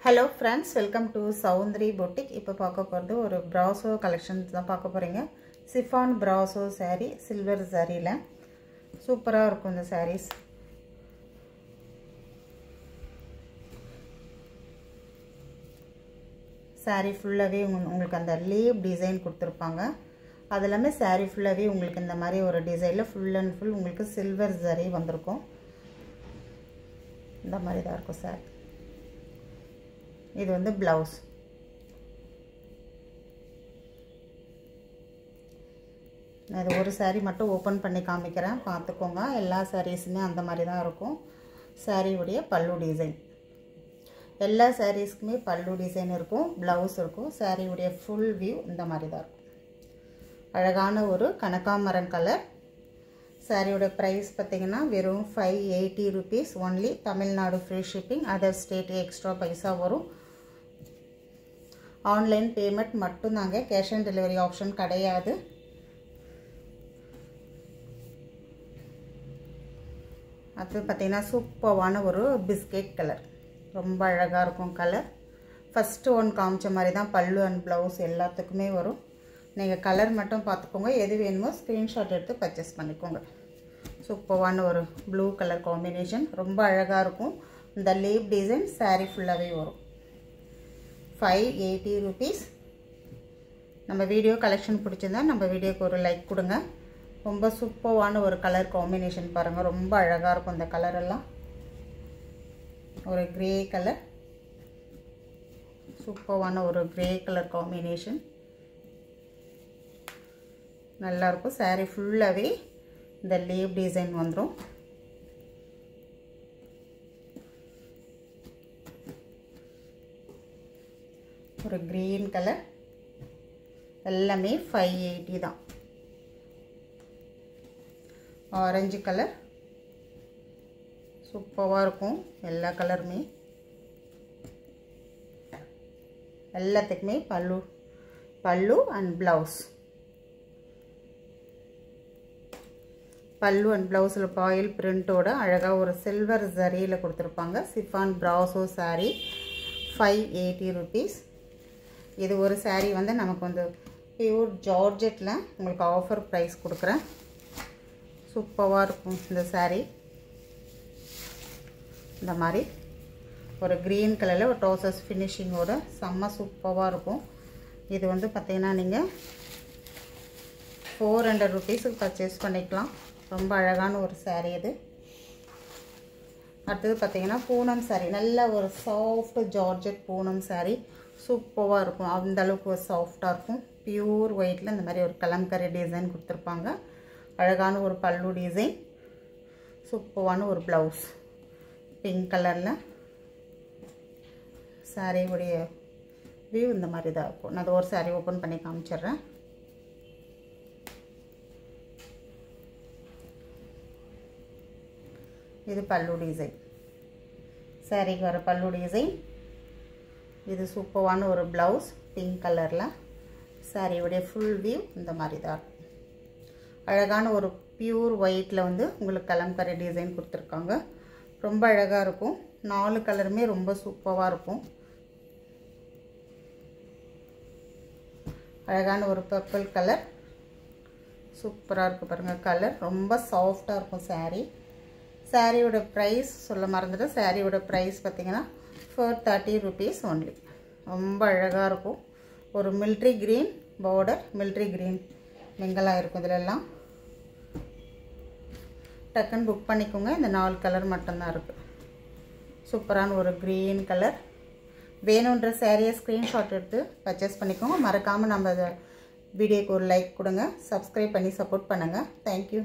Hello friends, welcome to Soundri Boutique. இப்போ பார்க்க போறது ஒரு brasso collections தான் பார்க்க போறீங்க. Chiffon brasso saree silver sareeல சூப்பரா இருக்கும் இந்த sarees. saree ஃபுல்லாவே உங்களுக்கு அந்த லீப் டிசைன் கொடுத்திருப்பாங்க. அதெல்லாம் saree ஃபுல்லாவே உங்களுக்கு இந்த மாதிரி ஒரு டிசைன்ல full and full உங்களுக்கு silver saree வந்திருக்கும். இந்த மாதிரி தான் இருக்கும் saree. இது வந்து blouse. நான் இது ஒரு saree மட்டும் ஓபன் பண்ணி காமிக்கிறேன் பாத்துக்கோங்க. எல்லா sareesமே அந்த மாதிரி தான் இருக்கும். saree உடைய பல்லு டிசைன். எல்லா sareesக்குமே பல்லு டிசைன் இருக்கும், blouse இருக்கும். saree உடைய full view இந்த மாதிரி தான் இருக்கும். அழகான ஒரு கனகாமரம் கலர். saree உடைய price பாத்தீங்கன்னா வெறும் 580 rupees only. Tamil Nadu free shipping, other state extra பைசா வரும். ஆன்லைன் பேமெண்ட் மட்டும் தாங்க, கேஷ் ஆன் டெலிவரி ஆப்ஷன் கிடையாது. அது பாத்தீங்கன்னா சூப்பரான ஒரு பிஸ்கட் கலர். ரொம்ப அழகா இருக்கும் கலர். ஃபர்ஸ்ட் ஒன் காமிச்ச மாதிரி தான் பல்லு அண்ட் ப்ளவுஸ் எல்லாத்துக்குமே வரும். நீங்க கலர் மட்டும் பாத்துக்கோங்க. எது வேணுமோ ஸ்கிரீன்ஷாட் எடுத்து பர்ச்சேஸ் பண்ணிக்கோங்க. சூப்பரான ஒரு ப்ளூ கலர் காம்பினேஷன். ரொம்ப அழகா இருக்கும். இந்த லீப் டிசைன் saree ஃபுல்லாவே வரும். 580 rupees. நம்ம வீடியோ கலெக்ஷன் பிடிச்சிருந்தா நம்ம வீடியோக்கு ஒரு லைக் கொடுங்க. ரொம்ப சூப்பரான ஒரு கலர் காம்பினேஷன் பாருங்க. ரொம்ப அழகா இருக்கும் இந்த கலர் எல்லாம். ஒரு கிரே கலர். சூப்பரான ஒரு கிரே கலர் காம்பினேஷன். நல்லா இருக்கும். saree ஃபுல்லாவே இந்த லீப் டிசைன் வந்துரும். ஒரு green கலர். எல்லாமே 580 தான். Orange colour. சூப்பரா இருக்கும் எல்லா கலருமே. எல்லாத்துக்குமே பல்லு அண்ட் blouse. பல்லு அண்ட் ப்ளவுஸ்ல பாயில் பிரிண்டோட அழகா ஒரு சில்வர் ஜரியில கொடுத்திருப்பாங்க. Chiffon brasso saree 580 rupees. இது ஒரு saree வந்து நமக்கு வந்து பியூர் ஜார்ஜெட்ல உங்களுக்கு ஆஃபர் பிரைஸ் கொடுக்கிறேன். சூப்பரா இருக்கும் இந்த saree. இந்த மாதிரி ஒரு green கலர்ல ஒரு ரோசஸ் ஃபினிஷிங்கோட செம்ம சூப்பரா இருக்கும். இது வந்து பாத்தீங்கன்னா நீங்க 400 rupeesக்கு பர்ச்சேஸ் பண்ணிக்கலாம். ரொம்ப அழகான ஒரு saree இது. அடுத்து பாத்தீங்கன்னா பூனம் saree. நல்ல ஒரு சாஃப்ட் ஜார்ஜெட் பூனம் saree. சூப்பரா இருக்கும். அந்த அளவுக்கு சாஃப்ட்டா இருக்கும். பியூர் ஒயிட்ல இந்த மாதிரி ஒரு கலம்கரி டிசைன் கொடுத்திருப்பாங்க. அழகான ஒரு பல்லு டிசைன். சூப்பரான ஒரு blouse. பிங்க் கலர்ல saree உடைய வியூ இந்த மாதிரி தான் இருக்கும். நான் ஒரு saree ஓபன் பண்ணி காமிச்சிடுறேன். இது பல்லு டிசைன். சாரிக்கு வர பல்லு டிசைன். இது சூப்பரான ஒரு blouse பிங்க் கலர்ல. saree உடைய full view இந்த மாதிரி தான் இருக்கும். அழகான ஒரு பியூர் ஒயிட்ல வந்து உங்களுக்கு கலம்கரி டிசைன் கொடுத்திருக்காங்க. ரொம்ப அழகா இருக்கும். 4 கலருமே ரொம்ப சூப்பரா இருக்கும். அழகான ஒரு பர்பிள் கலர். சூப்பரா இருக்கு பாருங்க கலர். ரொம்ப சாஃப்ட்டா இருக்கும் saree. saree ஓட பிரைஸ் சொல்ல மறந்துட்டேன். saree ஓட பிரைஸ் பாத்தீங்கன்னா 430 rupees only. ரொம்ப அழகா இருக்கும். ஒரு military green border, military green மிங்கலா இருக்கும் இதெல்லாம். டக்கன் புக் பண்ணிக்கோங்க. இந்த 4 கலர் மட்டும் தான் இருக்கு. சூப்பரான ஒரு green கலர். வேணும்ன்ற saree ஸ்கிரீன்ஷாட் எடுத்து பர்ச்சேஸ் பண்ணிக்கோங்க. மறக்காம நம்ம வீடியோக்கு ஒரு லைக் கொடுங்க. Subscribe பண்ணி சப்போர்ட் பண்ணுங்க. Thank you.